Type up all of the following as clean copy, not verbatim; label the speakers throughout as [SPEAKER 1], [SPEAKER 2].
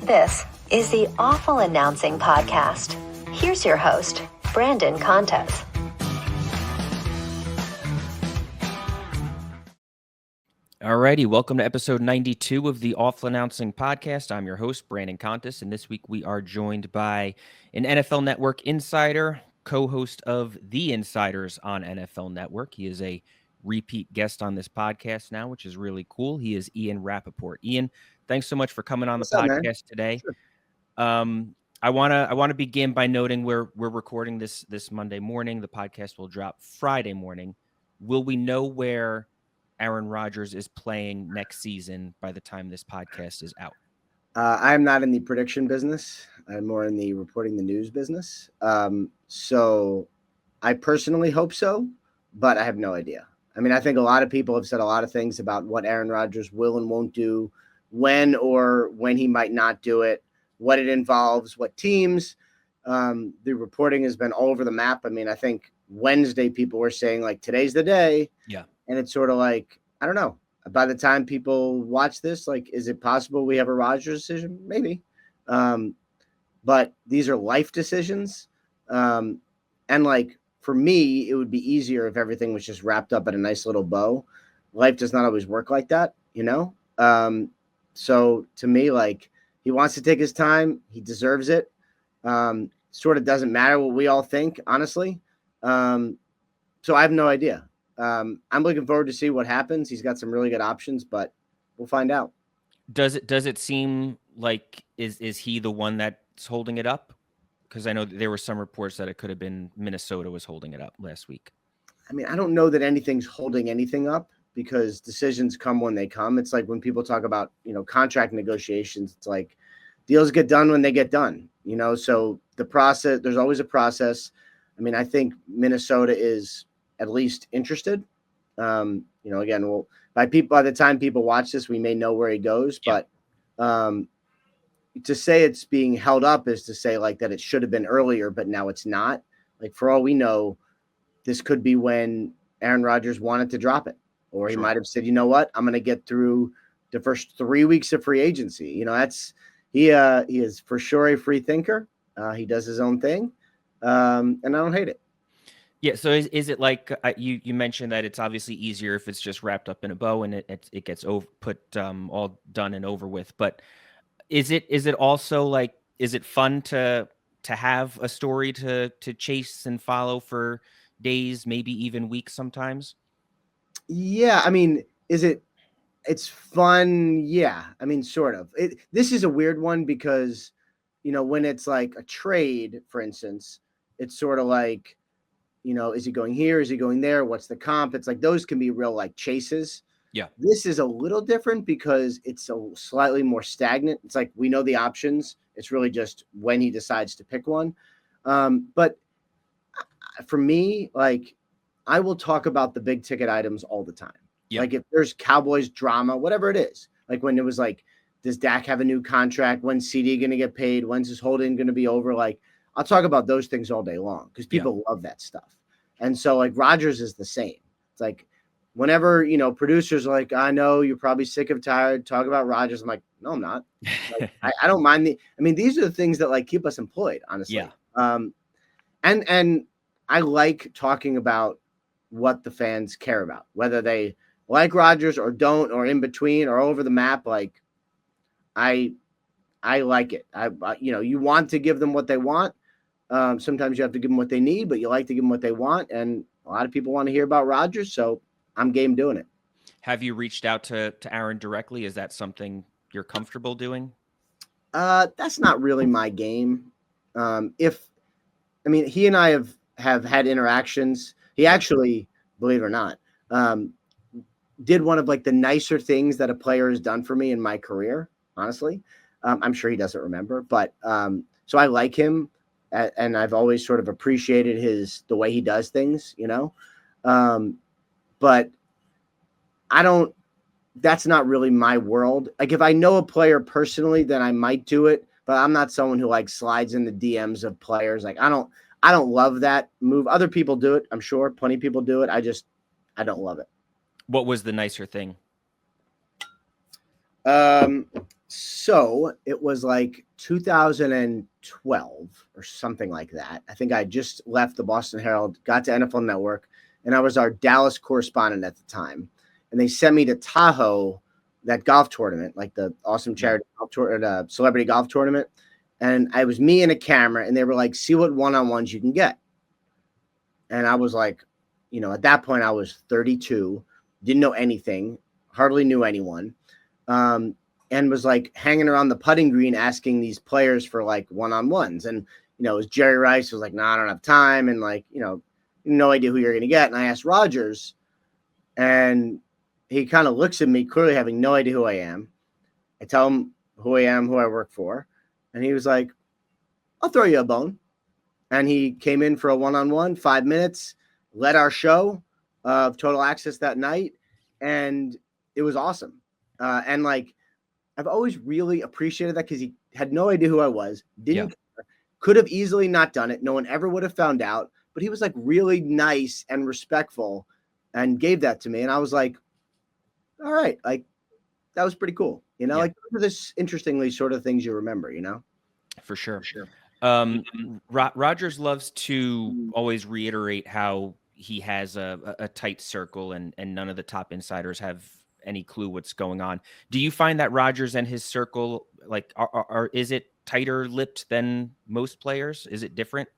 [SPEAKER 1] This is the Awful Announcing Podcast. Here's your host, Brandon Contes.
[SPEAKER 2] Alrighty, welcome to episode 92 of the Awful Announcing Podcast. I'm your host, Brandon Contes, and this week we are joined by an NFL Network insider, co-host of The Insiders on NFL Network. He is a repeat guest on this podcast now, which is really cool. He is Ian Rapoport. Ian, thanks so much for coming on the podcast today.
[SPEAKER 3] Sure.
[SPEAKER 2] I want to begin by noting we're recording this Monday morning. The podcast will drop Friday morning. Will we know where Aaron Rodgers is playing next season by the time this podcast is out?
[SPEAKER 3] I'm not in the prediction business. I'm more in the reporting the news business. So I personally hope so, but I have no idea. I mean, I think a lot of people have said a lot of things about what Aaron Rodgers will and won't do, when he might not do it, what it involves, what teams. The reporting has been all over the map. I mean, I think Wednesday people were saying, like, today's the day.
[SPEAKER 2] Yeah.
[SPEAKER 3] And it's sort of like, I don't know. By the time people watch this, like, is it possible we have a Rodgers decision? Maybe. But these are life decisions. And, like, for me, it would be easier if everything was just wrapped up in a nice little bow. Life does not always work like that, you know? So to me, like, he wants to take his time. He deserves it. Sort of doesn't matter what we all think, honestly. So I have no idea. I'm looking forward to see what happens. He's got some really good options, but we'll find out.
[SPEAKER 2] Does it seem like is he the one that's holding it up? Because I know there were some reports that it could have been Minnesota was holding it up last week.
[SPEAKER 3] I mean, I don't know that anything's holding anything up because decisions come when they come. It's like when people talk about, contract negotiations, it's like deals get done when they get done, so the process, there's always a process. I mean, I think Minnesota is at least interested. Again, by the time people watch this, we may know where he goes,
[SPEAKER 2] yeah.
[SPEAKER 3] But to say it's being held up is to say, like, that it should have been earlier, but now it's not. Like, for all we know, this could be when Aaron Rodgers wanted to drop it, or he might have said, you know what, I'm going to get through the first 3 weeks of free agency. He is for sure a free thinker. He does his own thing. And I don't hate it.
[SPEAKER 2] Yeah. So is it like you mentioned that it's obviously easier if it's just wrapped up in a bow and it gets put all done and over with. But is it also like, is it fun to have a story to chase and follow for days, maybe even weeks sometimes?
[SPEAKER 3] Yeah. I mean, it's fun. Yeah. I mean, sort of. This is a weird one because, when it's like a trade, for instance, it's sort of like, is he going here? Is he going there? What's the comp? It's like those can be real like chases.
[SPEAKER 2] Yeah.
[SPEAKER 3] This is a little different because it's a slightly more stagnant. It's like we know the options. It's really just when he decides to pick one. But for me, like, I will talk about the big ticket items all the time.
[SPEAKER 2] Yeah.
[SPEAKER 3] Like if there's Cowboys drama, whatever it is, like when it was like, does Dak have a new contract? When's CD going to get paid? When's his holding going to be over? Like, I'll talk about those things all day long because people love that stuff. And so, like, Rodgers is the same. It's like whenever, producers are like, I know you're probably sick of tired, talk about Rodgers. I'm like, no, I'm not. Like, I don't mind these are the things that, like, keep us employed, honestly.
[SPEAKER 2] Yeah.
[SPEAKER 3] And I like talking about what the fans care about, whether they like Rodgers or don't, or in between or over the map. Like, I like it. You want to give them what they want. Sometimes you have to give them what they need, but you like to give them what they want. And a lot of people want to hear about Rodgers, so I'm game doing it.
[SPEAKER 2] Have you reached out to Aaron directly? Is that something you're comfortable doing?
[SPEAKER 3] That's not really my game. He and I have had interactions. He actually, believe it or not, did one of like the nicer things that a player has done for me in my career, honestly. I'm sure he doesn't remember, but so I like him. And I've always sort of appreciated the way he does things, but that's not really my world. Like if I know a player personally, then I might do it, but I'm not someone who like slides in the DMs of players. Like I don't love that move. Other people do it. I'm sure plenty of people do it. I don't love it.
[SPEAKER 2] What was the nicer thing?
[SPEAKER 3] So it was like 2012 or something like that. I think I just left the Boston Herald, got to NFL Network, and I was our Dallas correspondent at the time. And they sent me to Tahoe, that golf tournament, like the awesome charity golf tour, celebrity golf tournament. And I was me and a camera, and they were like, see what one-on-ones you can get. And I was like, at that point I was 32, didn't know anything, hardly knew anyone. And was like hanging around the putting green asking these players for like one-on-ones. And, it was Jerry Rice was like, no, I don't have time. And like, no idea who you're going to get. And I asked Rodgers, and he kind of looks at me, clearly having no idea who I am. I tell him who I am, who I work for. And he was like, I'll throw you a bone. And he came in for a one-on-one, 5 minutes, led our show of Total Access that night. And it was awesome. And like, I've always really appreciated that because he had no idea who I was, didn't care, could have easily not done it. No one ever would have found out, but he was like really nice and respectful and gave that to me. And I was like, all right, like that was pretty cool. Like this interestingly sort of things you remember,
[SPEAKER 2] For sure. Rodgers loves to always reiterate how he has a tight circle and none of the top insiders have any clue what's going on. Do you find that Rodgers and his circle, like, is it tighter lipped than most players? Is it different?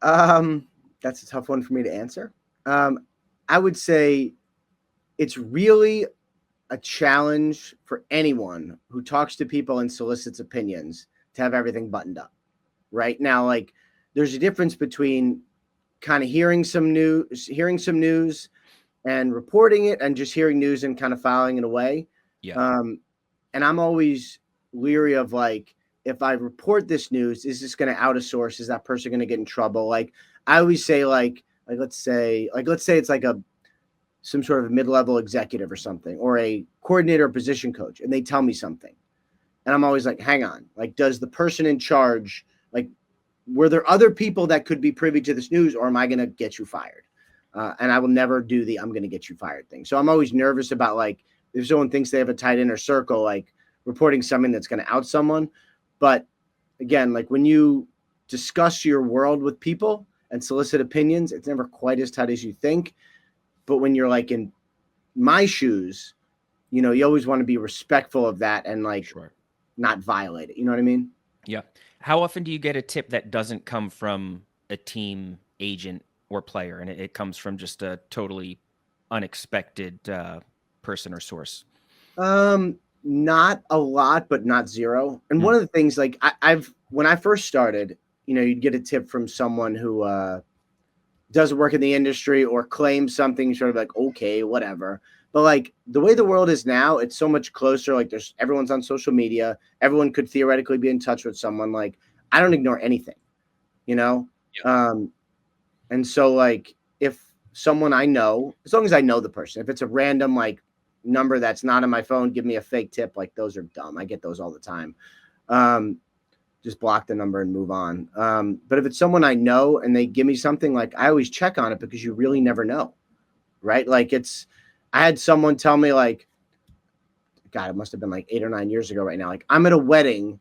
[SPEAKER 3] That's a tough one for me to answer. I would say it's really a challenge for anyone who talks to people and solicits opinions to have everything buttoned up right now. Like there's a difference between kind of hearing some news and reporting it and just hearing news and kind of filing it away.
[SPEAKER 2] Yeah.
[SPEAKER 3] And I'm always leery of like, if I report this news, is this going to out a source? Is that person going to get in trouble? Like I always say, like let's say it's like some sort of mid-level executive or something, or a coordinator or position coach, and they tell me something. And I'm always like, hang on, like, does the person in charge, like, were there other people that could be privy to this news, or am I going to get you fired? And I will never do the I'm going to get you fired thing. So I'm always nervous about, like, if someone thinks they have a tight inner circle, like reporting something that's going to out someone. But again, like when you discuss your world with people and solicit opinions, it's never quite as tight as you think. But when you're like in my shoes, you always want to be respectful of that and like not violate it. You know what I mean?
[SPEAKER 2] Yeah. How often do you get a tip that doesn't come from a team agent or player, and it comes from just a totally unexpected person or source?
[SPEAKER 3] Not a lot, but not zero. And one of the things, like when I first started, you'd get a tip from someone who doesn't work in the industry or claims something, sort of like, okay, whatever. But like the way the world is now, it's so much closer. Like everyone's on social media. Everyone could theoretically be in touch with someone. Like I don't ignore anything, Yep. And so like if someone I know, as long as I know the person, if it's a random like number that's not on my phone, give me a fake tip. Like those are dumb. I get those all the time. Just block the number and move on. But if it's someone I know and they give me something, like I always check on it because you really never know. Right. Like I had someone tell me like, God, it must've been like 8 or 9 years ago right now. Like I'm at a wedding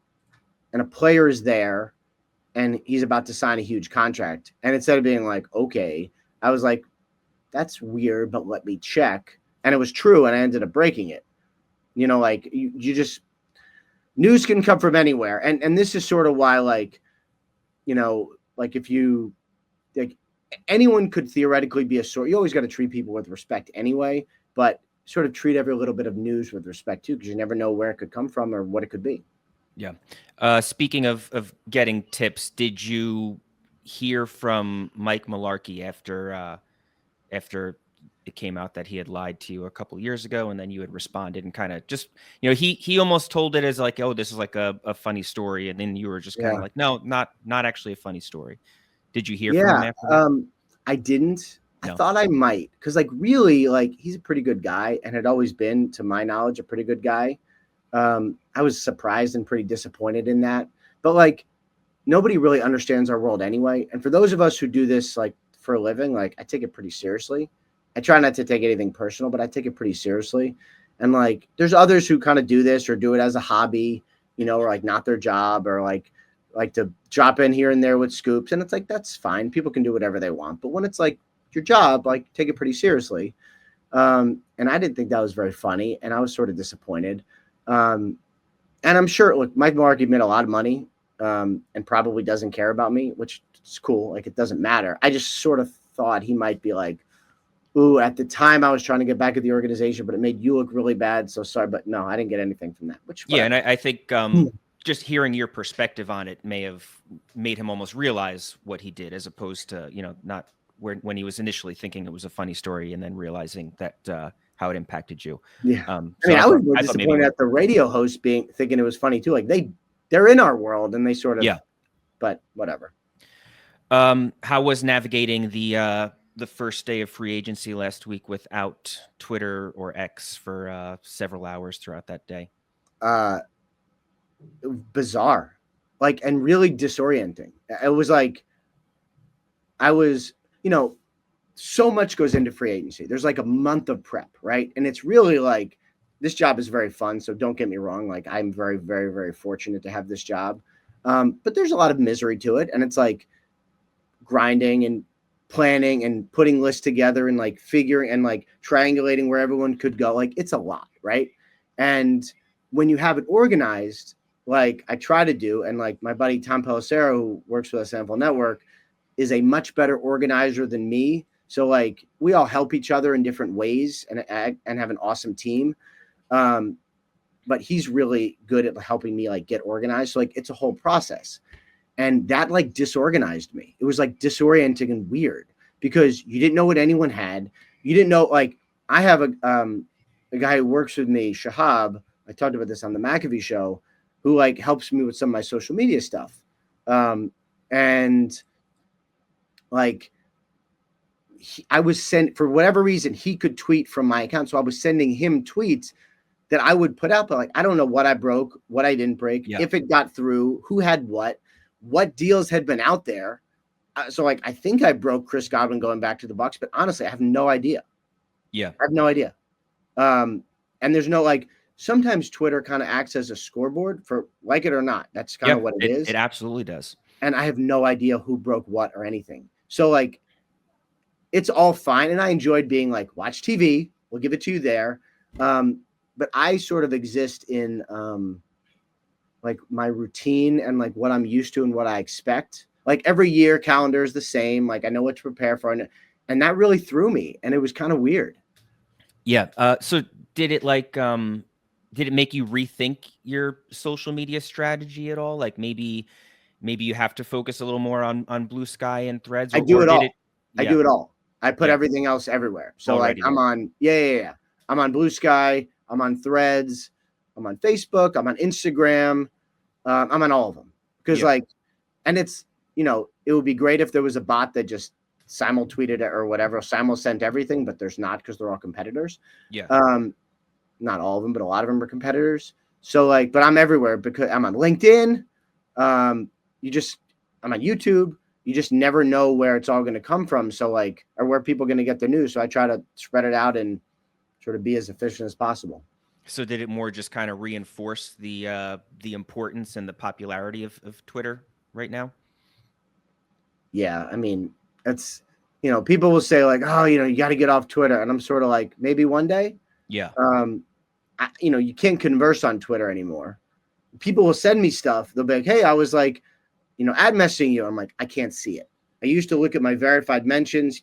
[SPEAKER 3] and a player is there and he's about to sign a huge contract. And instead of being like, okay, I was like, that's weird, but let me check. And it was true. And I ended up breaking it. Like you just, news can come from anywhere. And this is sort of why, like, like if you, like anyone could theoretically be a source. You always got to treat people with respect anyway, but sort of treat every little bit of news with respect too, because you never know where it could come from or what it could be.
[SPEAKER 2] Yeah. Speaking of getting tips, did you hear from Mike Mularkey after it came out that he had lied to you a couple of years ago, and then you had responded and kind of just, he almost told it as like, oh, this is like a funny story. And then you were just kind of like, no, not actually a funny story. Did you hear from him after that?
[SPEAKER 3] I didn't.
[SPEAKER 2] No.
[SPEAKER 3] I thought I might, because like really, like he's a pretty good guy and had always been, to my knowledge, a pretty good guy. I was surprised and pretty disappointed in that. But like nobody really understands our world anyway. And for those of us who do this like for a living, like I take it pretty seriously. I try not to take anything personal, but I take it pretty seriously. And like, there's others who kind of do this or do it as a hobby, you know, or like not their job, or like to drop in here and there with scoops. And it's like, that's fine. People can do whatever they want. But when it's like your job, like take it pretty seriously. And I didn't think that was very funny. And I was sort of disappointed. And I'm sure, look, Mike Mularkey made a lot of money and probably doesn't care about me, which is cool. Like, it doesn't matter. I just sort of thought he might be like, ooh, at the time I was trying to get back at the organization, but it made you look really bad. So sorry. But no, I didn't get anything from that. Which,
[SPEAKER 2] yeah. And I think just hearing your perspective on it may have made him almost realize what he did, as opposed to, you know, not when he was initially thinking it was a funny story and then realizing that how it impacted you.
[SPEAKER 3] Yeah.
[SPEAKER 2] So
[SPEAKER 3] I mean, I was more disappointed at the radio host thinking it was funny too. Like they're in our world and they sort of, but whatever.
[SPEAKER 2] How was navigating the first day of free agency last week without Twitter or X for several hours throughout that day?
[SPEAKER 3] Bizarre, like, and really disorienting. It was like, I was, you know, so much goes into free agency. There's like a month of prep, right? And it's really like, this job is very fun. So don't get me wrong. Like, I'm very, very, very fortunate to have this job. But there's a lot of misery to it. And it's like grinding and planning and putting lists together and like figuring and like triangulating where everyone could go. Like, it's a lot, right? And when you have it organized, like I try to do, and like my buddy Tom Pelissero, who works with us at NFL Network, is a much better organizer than me. So like we all help each other in different ways and have an awesome team. But he's really good at helping me like get organized. So like it's a whole process. And that like disorganized me. It was like disorienting and weird because you didn't know what anyone had. You didn't know, like I have a guy who works with me, Shahab. I talked about this on the McAfee show, who like helps me with some of my social media stuff. And like I was sent, for whatever reason, he could tweet from my account. So I was sending him tweets that I would put out, but like, I don't know what I broke, what I didn't break, if it got through, who had what deals had been out there. So like, I think I broke Chris Godwin going back to the Bucs, but honestly, I have no idea.
[SPEAKER 2] Yeah.
[SPEAKER 3] I have no idea. And there's no, like, sometimes Twitter kind of acts as a scoreboard for like it or not. That's kind of what it is.
[SPEAKER 2] It absolutely does. And
[SPEAKER 3] I have no idea who broke what or anything. So like, it's all fine. And I enjoyed being like, watch TV. We'll give it to you there. But I sort of exist in like my routine and like what I'm used to and what I expect. Like every year calendar is the same. Like I know what to prepare for. And that really threw me. And it was kind of weird.
[SPEAKER 2] Yeah. So did it like, did it make you rethink your social media strategy at all? Like maybe you have to focus a little more on Blue Sky and Threads.
[SPEAKER 3] I do it all. I do it all. I put everything else everywhere. So already, like I'm on, I'm on Blue Sky. I'm on Threads. I'm on Facebook. I'm on Instagram. I'm on all of them because like, and it's, you know, it would be great if there was a bot that just simul tweeted or whatever, simul sent everything, but there's not because they're all competitors.
[SPEAKER 2] Yeah.
[SPEAKER 3] Not all of them, but a lot of them are competitors. So like, but I'm everywhere because I'm on LinkedIn. I'm on YouTube. You just never know where it's all going to come from. So like, or where people are going to get their news. So I try to spread it out and sort of be as efficient as possible.
[SPEAKER 2] So did it more just kind of reinforce the importance and the popularity of Twitter right now?
[SPEAKER 3] Yeah. I mean, it's, you know, people will say like, oh, you know, you got to get off Twitter. And I'm sort of like, maybe one day.
[SPEAKER 2] Yeah.
[SPEAKER 3] You know, you can't converse on Twitter anymore. People will send me stuff. They'll be like, hey, I was like, you know, ad messaging you. I'm like, I can't see it. I used to look at my verified mentions.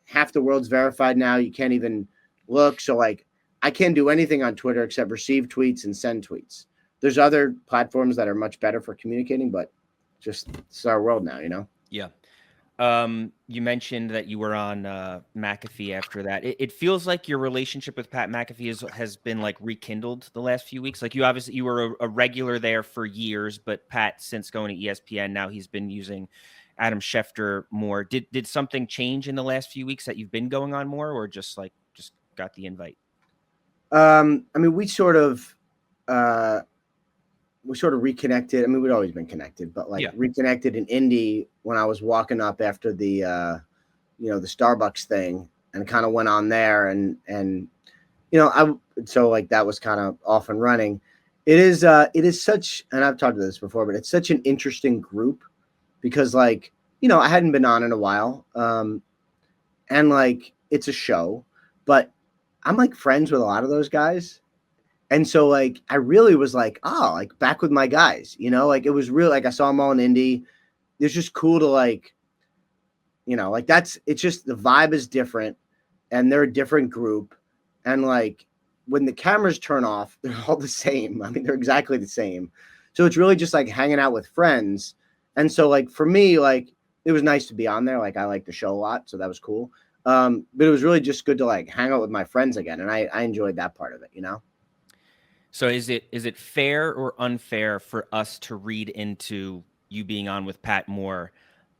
[SPEAKER 3] Half the world's verified now. You can't even look. So like, I can't do anything on Twitter except receive tweets and send tweets. There's other platforms that are much better for communicating, but just it's our world now, you know?
[SPEAKER 2] Yeah. You mentioned that you were on McAfee after that. It feels like your relationship with Pat McAfee has been like rekindled the last few weeks. Like you were a regular there for years, but Pat, since going to ESPN, now he's been using Adam Schefter more. Did something change in the last few weeks that you've been going on more, or just got the invite?
[SPEAKER 3] I mean, we sort of reconnected. I mean, we'd always been connected, but reconnected in Indy when I was walking up after the, the Starbucks thing and kind of went on there. And So like that was kind of off and running. It is such, and I've talked about this before, but it's such an interesting group because like, I hadn't been on in a while. And like, it's a show, but I'm like friends with a lot of those guys. And so like, I really was like, like back with my guys, like it was real. Like I saw them all in Indy. It's just cool to like, like it's just the vibe is different and they're a different group. And like when the cameras turn off, they're all the same. I mean, they're exactly the same. So it's really just like hanging out with friends. And so like for me, like it was nice to be on there. Like I like the show a lot. So that was cool. But it was really just good to like hang out with my friends again. And I enjoyed that part of it,
[SPEAKER 2] So is it fair or unfair for us to read into you being on with Pat more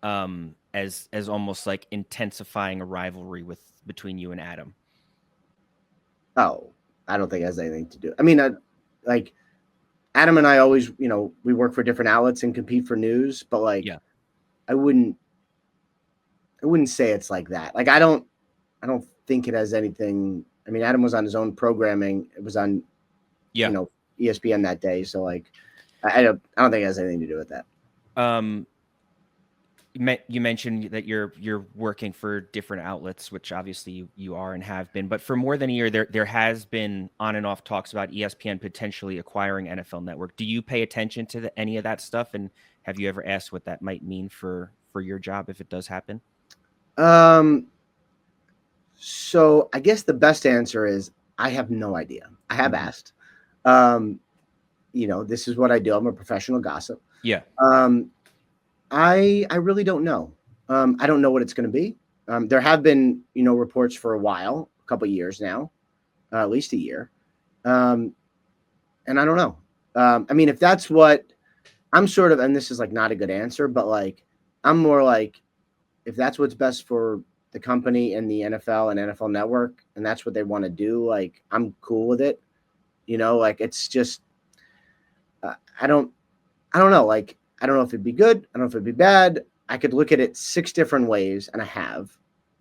[SPEAKER 2] as almost like intensifying a rivalry between you and Adam?
[SPEAKER 3] Oh, I don't think it has anything to do. I mean, like Adam and I always, we work for different outlets and compete for news, but like,
[SPEAKER 2] yeah.
[SPEAKER 3] I wouldn't say it's like that. Like, I don't think it has anything. I mean, Adam was on his own programming. It was on, ESPN that day. So like, I don't think it has anything to do with that.
[SPEAKER 2] You mentioned that you're working for different outlets, which obviously you are and have been. But for more than a year, there has been on and off talks about ESPN potentially acquiring NFL Network. Do you pay attention to any of that stuff? And have you ever asked what that might mean for your job if it does happen?
[SPEAKER 3] So I guess the best answer is I have no idea. I have asked. This is what I do. I'm a professional gossip.
[SPEAKER 2] Yeah.
[SPEAKER 3] I really don't know. I don't know what it's going to be. There have been, reports for a while, a couple of years now, at least a year. And I don't know. I mean, if that's what I'm sort of, and this is like not a good answer, but like, I'm more like, if that's what's best for the company and the NFL and NFL Network, and that's what they want to do, like, I'm cool with it. Like, it's just, I don't know. Like, I don't know if it'd be good. I don't know if it'd be bad. I could look at it 6 different ways, and I have.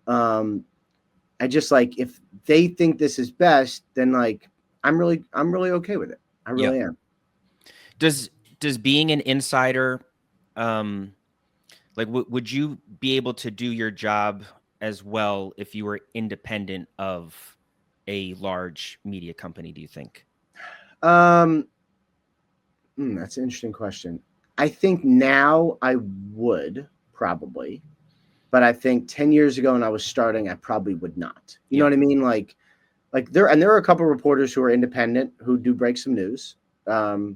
[SPEAKER 3] I just like, if they think this is best, then like, I'm really okay with it. I really am.
[SPEAKER 2] Does being an insider, like, would you be able to do your job as well if you were independent of a large media company, do you think?
[SPEAKER 3] That's an interesting question. I think now I would probably, but I think 10 years ago when I was starting, I probably would not. You know what I mean? Like there are a couple of reporters who are independent who do break some news. Like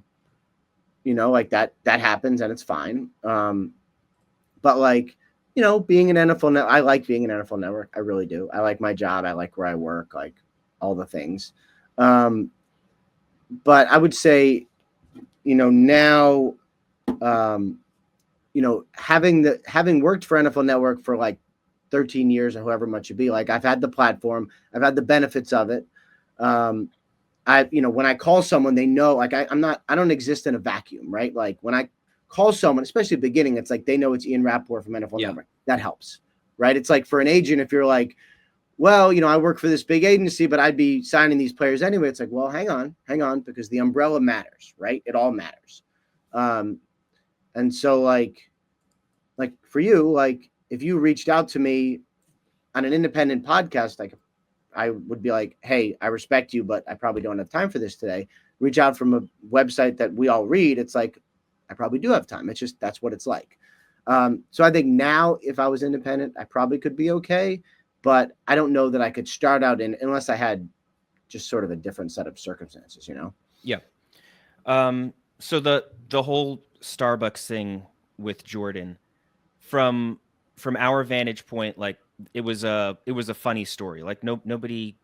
[SPEAKER 3] that happens and it's fine. But like, being an NFL network, I like being an NFL network. I really do. I like my job. I like where I work, like all the things. But I would say, now, having worked for NFL Network for like 13 years or however much it be, like I've had the platform, I've had the benefits of it. When I call someone, they know, like I don't exist in a vacuum, right? Like when I call someone, especially at the beginning, it's like they know it's Ian Rapoport from NFL Network. That helps, right? It's like for an agent, if you're like, well, I work for this big agency, but I'd be signing these players anyway. It's like, well, hang on, because the umbrella matters, right? It all matters. And so like for you, like if you reached out to me on an independent podcast, like I would be like, hey, I respect you, but I probably don't have time for this today. Reach out from a website that we all read. It's like, I probably do have time. It's just, that's what it's like. So I think now if I was independent, I probably could be okay, but I don't know that I could start out unless I had just sort of a different set of circumstances,
[SPEAKER 2] Yeah. So the whole Starbucks thing with Jordan, from our vantage point, like it was a funny story. Like nobody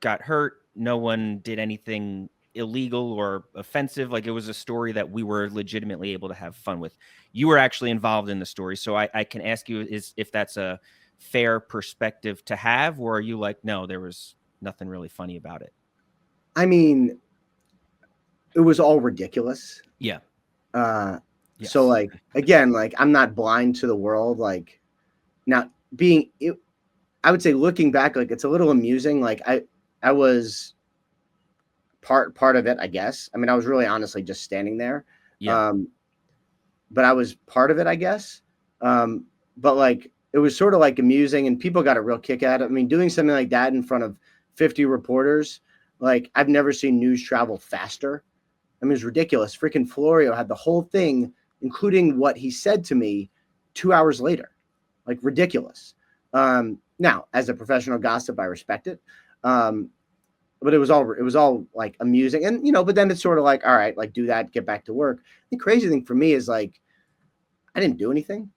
[SPEAKER 2] got hurt. No one did anything illegal or offensive. Like it was a story that we were legitimately able to have fun with. You were actually involved in the story. So I can ask you if that's a fair perspective to have, or are you like, no, there was nothing really funny about it?
[SPEAKER 3] I mean, it was all ridiculous.
[SPEAKER 2] Yeah.
[SPEAKER 3] Yes. So like, again, like I'm not blind to the world. Like now I would say looking back, like it's a little amusing. Like I was part of it, I guess. I mean, I was really honestly just standing there.
[SPEAKER 2] Yeah.
[SPEAKER 3] But I was part of it, I guess. But like, it was sort of like amusing, and people got a real kick out of it. I mean, doing something like that in front of 50 reporters, like I've never seen news travel faster. I mean, it was ridiculous. Freaking Florio had the whole thing, including what he said to me 2 hours later. Like, ridiculous. Now, as a professional gossip, I respect it. But it was all like amusing, and but then it's sort of like, all right, like do that, get back to work. The crazy thing for me is like, I didn't do anything.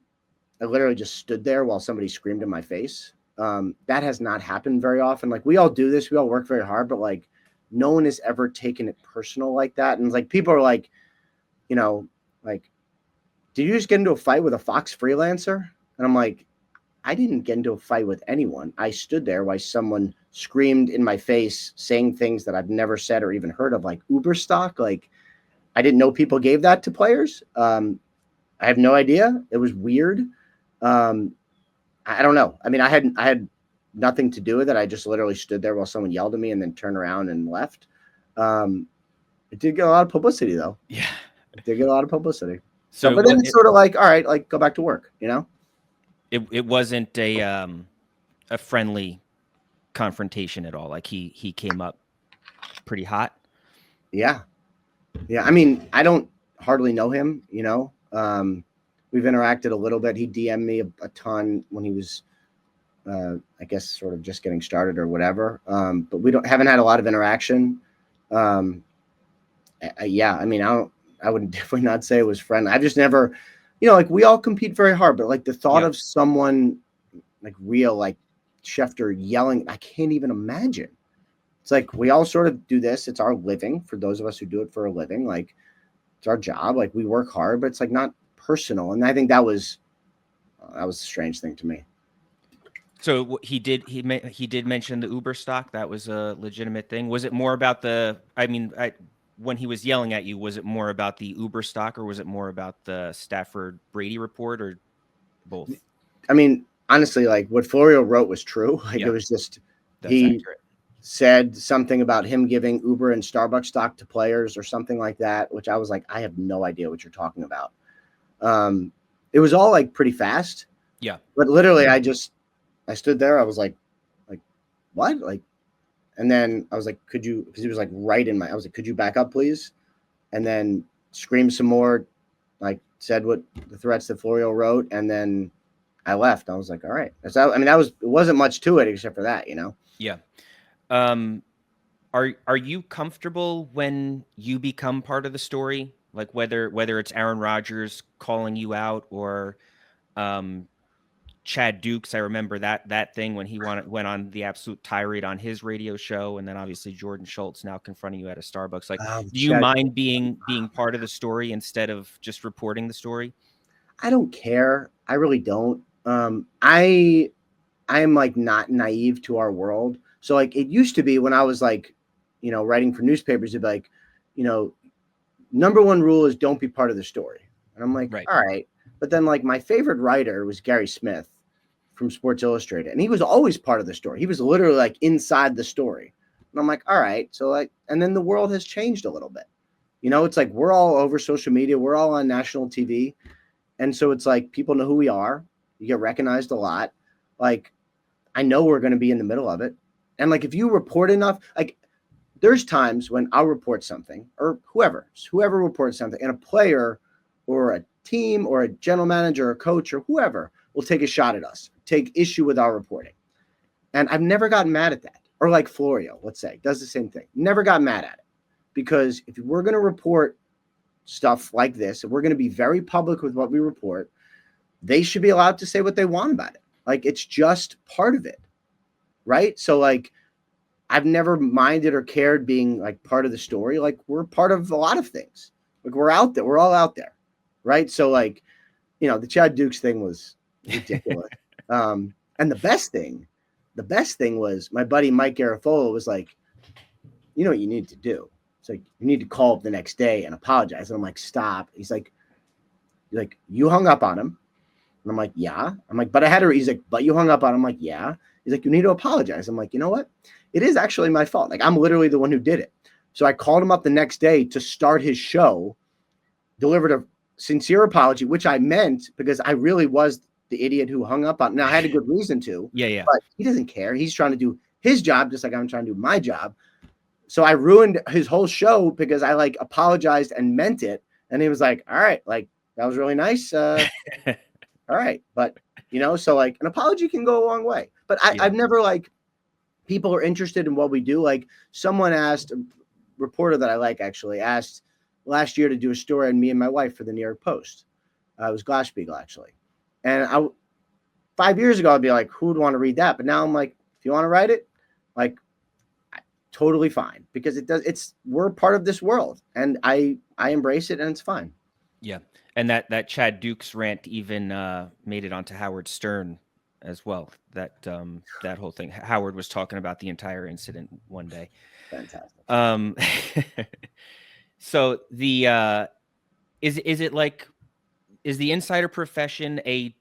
[SPEAKER 3] I literally just stood there while somebody screamed in my face. That has not happened very often. Like, we all do this, we all work very hard, but like, no one has ever taken it personal like that. And like, people are like, like, did you just get into a fight with a Fox freelancer? And I'm like, I didn't get into a fight with anyone. I stood there while someone screamed in my face, saying things that I've never said or even heard of, like Uber stock. Like, I didn't know people gave that to players. I have no idea. It was weird. I don't know. I mean, I had nothing to do with it. I just literally stood there while someone yelled at me and then turned around and left. It did get a lot of publicity, though.
[SPEAKER 2] Yeah.
[SPEAKER 3] It did get a lot of publicity.
[SPEAKER 2] So,
[SPEAKER 3] but then it's sort of like, all right, like, go back to work,
[SPEAKER 2] It wasn't a friendly confrontation at all. Like, he came up pretty hot.
[SPEAKER 3] Yeah. I mean, I don't hardly know him, we've interacted a little bit. He DM'd me a ton when he was, I guess, sort of just getting started or whatever. But we haven't had a lot of interaction. Yeah, I mean, I would definitely not say it was friendly. I've just never, like, we all compete very hard, but like the thought of someone like real, like Schefter yelling, I can't even imagine. It's like, we all sort of do this. It's our living for those of us who do it for a living. Like, it's our job. Like, we work hard, but it's like not personal. And I think that was a strange thing to me.
[SPEAKER 2] So he did mention the Uber stock. That was a legitimate thing. Was it more about when he was yelling at you, was it more about the Uber stock, or was it more about the Stafford Brady report, or both?
[SPEAKER 3] I mean, honestly, like, what Florio wrote was true. Like, it was just, he accurate. Said something about him giving Uber and Starbucks stock to players or something like that, which I was like, I have no idea what you're talking about. It was all like pretty fast.
[SPEAKER 2] Yeah.
[SPEAKER 3] But literally, I stood there. I was like, what? Like, and then I was like, could you, because he was like right in I was like, could you back up, please? And then screamed some more, like said what the threats that Florio wrote. And then I left. I was like, all right. So, I mean, it wasn't much to it except for that,
[SPEAKER 2] Yeah. Are you comfortable when you become part of the story? Like, whether it's Aaron Rodgers calling you out, or Chad Dukes, I remember that thing when he went on the absolute tirade on his radio show, and then obviously Jordan Schultz now confronting you at a Starbucks. Like, do you mind being part of the story instead of just reporting the story?
[SPEAKER 3] I don't care. I really don't. I am like not naive to our world. So like, it used to be when I was like, writing for newspapers, it'd be like, number one rule is don't be part of the story. And I'm like, right. All right. But then like, my favorite writer was Gary Smith from Sports Illustrated. And he was always part of the story. He was literally like inside the story. And I'm like, all right. So like, and then the world has changed a little bit. It's like, we're all over social media. We're all on national TV. And so it's like, people know who we are. You get recognized a lot. Like, I know we're going to be in the middle of it. And like, if you report enough, like, there's times when I'll report something, or whoever reports something, and a player or a team or a general manager or coach or whoever will take a shot at us, take issue with our reporting. And I've never gotten mad at that. Or like Florio, let's say, does the same thing. Never got mad at it. Because if we're going to report stuff like this, and we're going to be very public with what we report, they should be allowed to say what they want about it. Like, it's just part of it. Right? So like, I've never minded or cared being like part of the story. Like, we're part of a lot of things. Like, we're out there. We're all out there. Right. So like, the Chad Dukes thing was ridiculous. And the best thing was my buddy Mike Garafolo was like, you know what you need to do? It's like, you need to call up the next day and apologize. And I'm like, stop. He's like, you hung up on him. And I'm like, yeah. I'm like, but I had her. He's like, but you hung up on him. I'm like, yeah. He's like, you need to apologize. I'm like, you know what? It is actually my fault. Like, I'm literally the one who did it. So I called him up the next day to start his show, delivered a sincere apology, which I meant because I really was the idiot who hung up on. Now I had a good reason to,
[SPEAKER 2] Yeah.
[SPEAKER 3] but he doesn't care. He's trying to do his job just like I'm trying to do my job. So I ruined his whole show because I like apologized and meant it. And he was like, all right, like that was really nice. All right. But so like an apology can go a long way, but I've never like, people are interested in what we do. Like someone asked, a reporter that I like actually asked last year to do a story on me and my wife for the New York Post. It was Glass-Steagall actually. And 5 years ago, I'd be like, who would want to read that? But now I'm like, if you want to write it, like totally fine, because we're part of this world and I embrace it and it's fine.
[SPEAKER 2] Yeah. And that Chad Dukes rant even made it onto Howard Stern as well. That whole thing. Howard was talking about the entire incident one day.
[SPEAKER 3] Fantastic.
[SPEAKER 2] So the is the insider profession a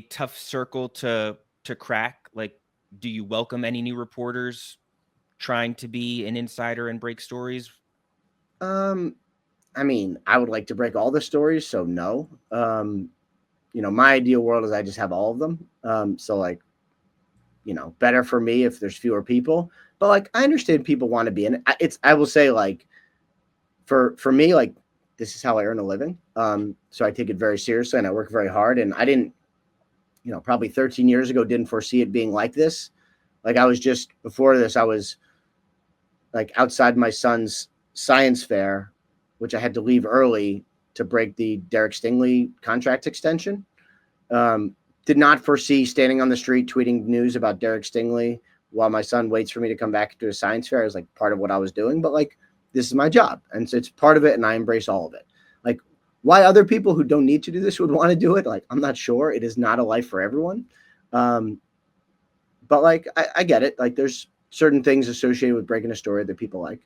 [SPEAKER 2] tough circle to crack? Like, do you welcome any new reporters trying to be an insider and break stories?
[SPEAKER 3] I mean, I would like to break all the stories, so no. My ideal world is I just have all of them. So like, better for me if there's fewer people. But like, I understand people want to be in it. I will say like, for me, like this is how I earn a living. So I take it very seriously and I work very hard. And I didn't, probably 13 years ago, didn't foresee it being like this. Like before this, I was like outside my son's science fair, which I had to leave early to break the Derek Stingley contract extension. Did not foresee standing on the street tweeting news about Derek Stingley while my son waits for me to come back to a science fair. Is like part of what I was doing, but like, this is my job. And so it's part of it. And I embrace all of it. Like why other people who don't need to do this would want to do it. Like, I'm not sure. It is not a life for everyone. But like, I get it. Like there's certain things associated with breaking a story that people like.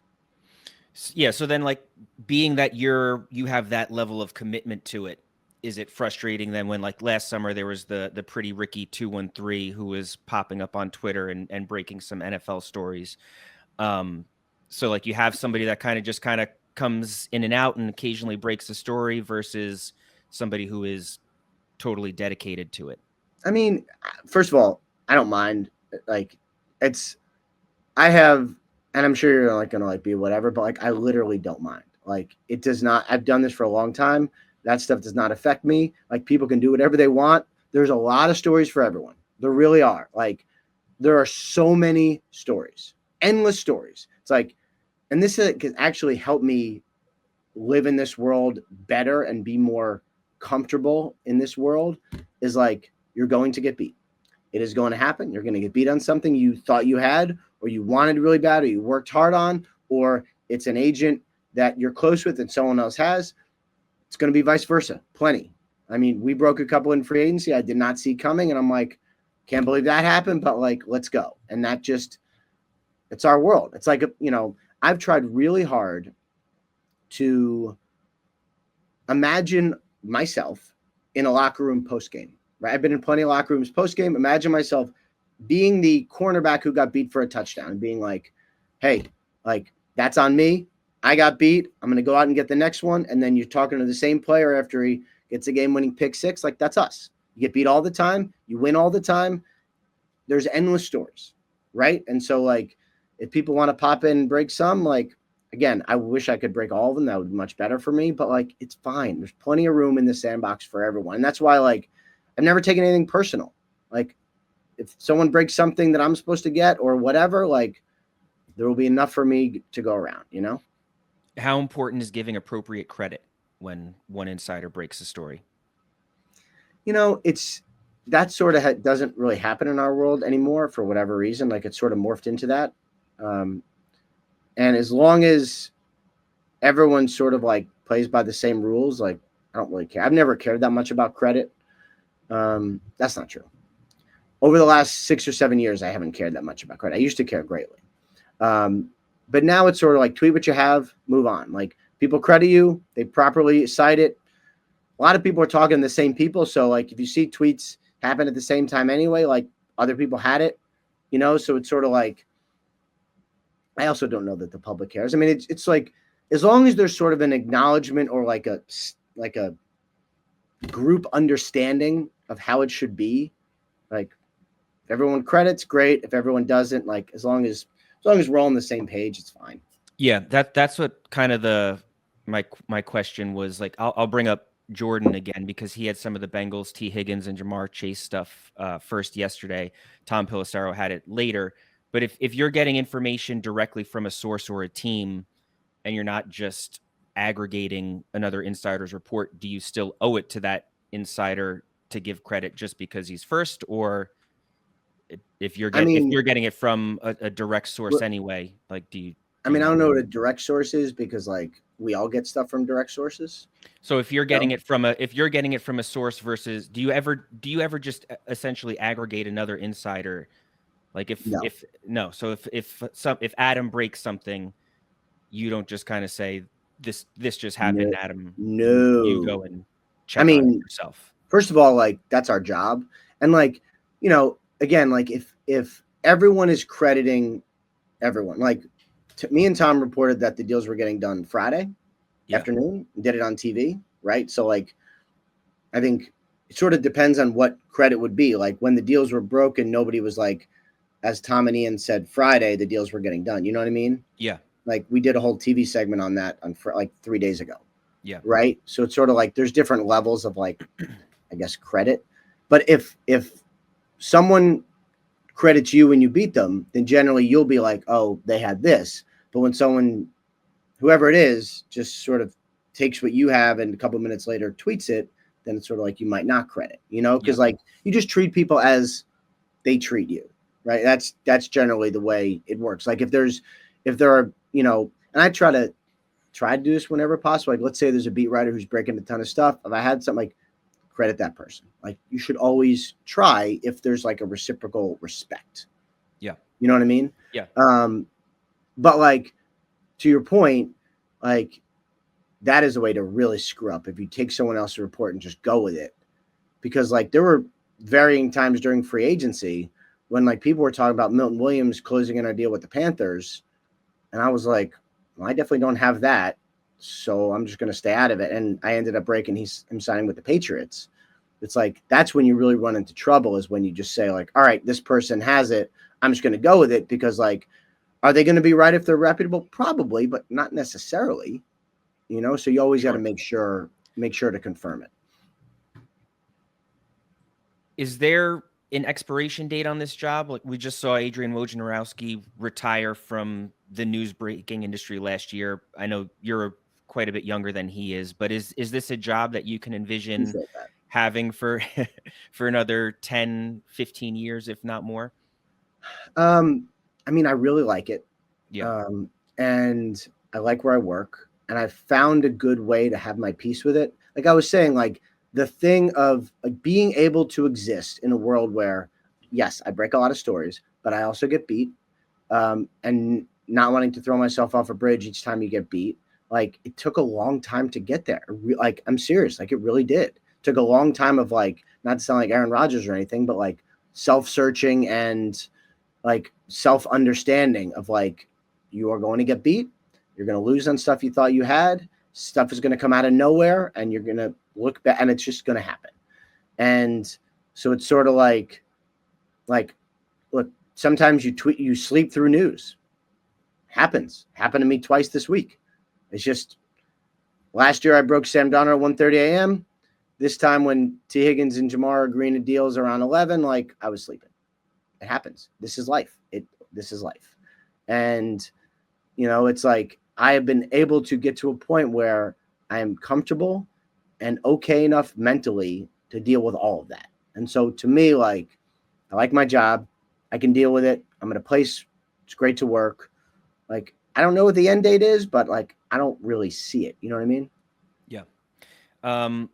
[SPEAKER 2] Yeah. So then like being that you have that level of commitment to it, is it frustrating then when like last summer there was the Pretty Ricky 213 who was popping up on Twitter and breaking some NFL stories? So like you have somebody that kind of comes in and out and occasionally breaks a story versus somebody who is totally dedicated to it.
[SPEAKER 3] I mean, first of all, I don't mind. Like I have, and I'm sure you're like going to like be whatever, but like, I literally don't mind. Like it does not, I've done this for a long time. That stuff does not affect me. Like people can do whatever they want. There's a lot of stories for everyone. There really are. Like there are so many stories, endless stories. It's like, and this can actually help me live in this world better and be more comfortable in this world, is like, you're going to get beat. It is going to happen. You're going to get beat on something you thought you had, or you wanted really bad, or you worked hard on, or it's an agent that you're close with and someone else has. It's going to be vice versa. Plenty. I mean, we broke a couple in free agency I did not see coming. And I'm like, can't believe that happened, but like, let's go. And that it's our world. It's like, I've tried really hard to imagine myself in a locker room post-game, right? I've been in plenty of locker rooms post-game. Imagine myself being the cornerback who got beat for a touchdown and being like, hey, like, that's on me. I got beat. I'm going to go out and get the next one. And then you're talking to the same player after he gets a game-winning pick six. Like, that's us. You get beat all the time. You win all the time. There's endless stories, right? And so, like, if people want to pop in and break some, like, again, I wish I could break all of them. That would be much better for me. But, like, it's fine. There's plenty of room in the sandbox for everyone. And that's why, like, I've never taken anything personal. Like, if someone breaks something that I'm supposed to get or whatever, like, there will be enough for me to go around,
[SPEAKER 2] How important is giving appropriate credit when one insider breaks a story?
[SPEAKER 3] It's that sort of doesn't really happen in our world anymore for whatever reason. Like, it's sort of morphed into that. And as long as everyone sort of like plays by the same rules, like, I don't really care. I've never cared that much about credit. That's not true. Over the last 6 or 7 years, I haven't cared that much about credit. I used to care greatly. But now it's sort of like, tweet what you have, move on. Like, people credit you, they properly cite it. A lot of people are talking to the same people. So like, if you see tweets happen at the same time anyway, like other people had it, so it's sort of like, I also don't know that the public cares. I mean, it's like, as long as there's sort of an acknowledgement or like a group understanding of how it should be, like if everyone credits, great. If everyone doesn't, like as long as we're all on the same page, it's fine.
[SPEAKER 2] Yeah, that's what kind of my question was. Like, I'll bring up Jordan again because he had some of the Bengals, T. Higgins and Jamar Chase stuff first yesterday. Tom Pelissero had it later. But if you're getting information directly from a source or a team, and you're not just aggregating another insider's report, do you still owe it to that insider to give credit just because he's first, or if you're getting it from a direct source anyway, like
[SPEAKER 3] I don't know what a direct source is because like we all get stuff from direct sources.
[SPEAKER 2] So if you're getting it from a source versus, do you ever just essentially aggregate another insider? Like if Adam breaks something, you don't just kind of say this just happened, Adam.
[SPEAKER 3] No,
[SPEAKER 2] you go and check on it yourself.
[SPEAKER 3] First of all, like that's our job, and like again, like if everyone is crediting everyone, like me and Tom reported that the deals were getting done Friday afternoon, did it on TV, right? So like, I think it sort of depends on what credit would be. Like when the deals were broken, nobody was like, as Tom and Ian said Friday, the deals were getting done. You know what I mean?
[SPEAKER 2] Yeah.
[SPEAKER 3] Like we did a whole TV segment on that like 3 days ago.
[SPEAKER 2] Yeah.
[SPEAKER 3] Right. So it's sort of like there's different levels of like, I guess, credit. But if someone credits you when you beat them, then generally you'll be like, oh, they had this. But when someone, whoever it is, just sort of takes what you have and a couple of minutes later tweets it, then it's sort of like you might not credit, because like you just treat people as they treat you, right? That's generally the way it works. Like if there are, and I try to do this whenever possible. Like let's say there's a beat writer who's breaking a ton of stuff. If I had something, like credit that person. Like you should always try if there's like a reciprocal respect.
[SPEAKER 2] Yeah.
[SPEAKER 3] You know what I mean?
[SPEAKER 2] Yeah.
[SPEAKER 3] But like to your point, like that is a way to really screw up if you take someone else's report and just go with it. Because like there were varying times during free agency when like people were talking about Milton Williams closing in a deal with the Panthers. And I was like, well, I definitely don't have that. So I'm just going to stay out of it. And I ended up breaking him signing with the Patriots. It's like, that's when you really run into trouble, is when you just say like, all right, this person has it. I'm just going to go with it because like, are they going to be right if they're reputable? Probably, but not necessarily, so you always got to make sure to confirm it.
[SPEAKER 2] Is there an expiration date on this job? Like we just saw Adrian Wojnarowski retire from the news breaking industry last year. I know you're quite a bit younger than he is, but is this a job that you can envision having for another 10, 15 years, if not more?
[SPEAKER 3] I really like it.
[SPEAKER 2] Yeah.
[SPEAKER 3] And I like where I work, and I found a good way to have my peace with it. Like I was saying, like the thing of like being able to exist in a world where, yes, I break a lot of stories, but I also get beat, and not wanting to throw myself off a bridge each time you get beat. Like it took a long time to get there. Like I'm serious. Like it really did. It took a long time of like, not to sound like Aaron Rodgers or anything, but like self-searching and like self-understanding of like, you are going to get beat. You're going to lose on stuff you thought you had. Stuff is going to come out of nowhere and you're going to look back and it's just going to happen. And so it's sort of like, look, sometimes you sleep through news. Happened to me twice this week. It's just last year I broke Sam Donner at 1:30 a.m. This time when T. Higgins and Jamar are agreeing to deals around 11, like I was sleeping. It happens. This is life. This is life. And, it's like I have been able to get to a point where I am comfortable and okay enough mentally to deal with all of that. And so to me, like, I like my job. I can deal with it. I'm in a place. It's great to work. Like, I don't know what the end date is, but like, I don't really see it. You know what I mean?
[SPEAKER 2] Yeah.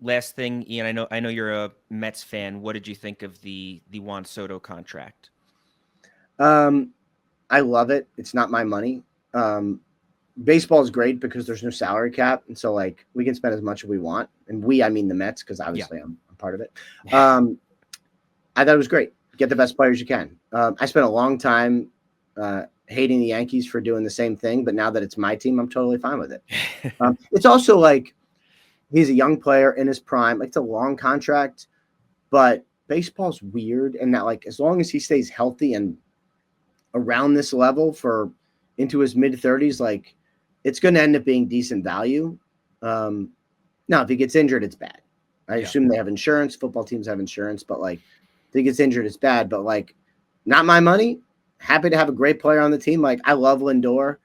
[SPEAKER 2] Last thing, Ian, I know you're a Mets fan. What did you think of the Juan Soto contract?
[SPEAKER 3] I love it. It's not my money. Baseball is great because there's no salary cap. And so like we can spend as much as we want. And I mean the Mets, because obviously I'm part of it. I thought it was great. Get the best players you can. I spent a long time hating the Yankees for doing the same thing, but now that it's my team, I'm totally fine with it. It's also like he's a young player in his prime. Like, it's a long contract, but baseball's weird, and that, like, as long as he stays healthy and around this level for into his mid-30s, like, it's going to end up being decent value. Now, if he gets injured, it's bad. I assume they have insurance. Football teams have insurance, but, like, if he gets injured, it's bad. But, like, not my money. Happy to have a great player on the team. Like, I love Lindor.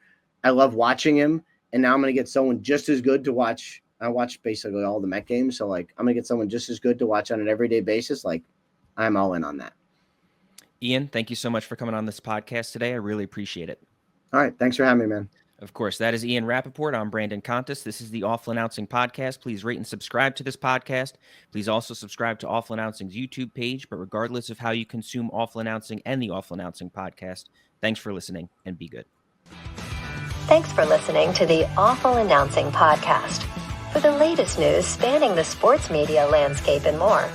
[SPEAKER 3] I love watching him. And now I'm going to get someone just as good to watch. I watch basically all the Met games. So, like, I'm going to get someone just as good to watch on an everyday basis. Like, I'm all in on that.
[SPEAKER 2] Ian, thank you so much for coming on this podcast today. I really appreciate it.
[SPEAKER 3] All right. Thanks for having me, man.
[SPEAKER 2] Of course, that is Ian Rapoport. I'm Brandon Contes. This is the Awful Announcing Podcast. Please rate and subscribe to this podcast. Please also subscribe to Awful Announcing's YouTube page. But regardless of how you consume Awful Announcing and the Awful Announcing Podcast, thanks for listening and be good.
[SPEAKER 1] Thanks for listening to the Awful Announcing Podcast. For the latest news spanning the sports media landscape and more,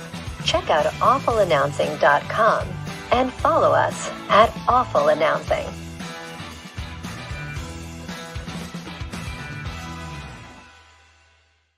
[SPEAKER 1] check out awfulannouncing.com and follow us at Awful Announcing.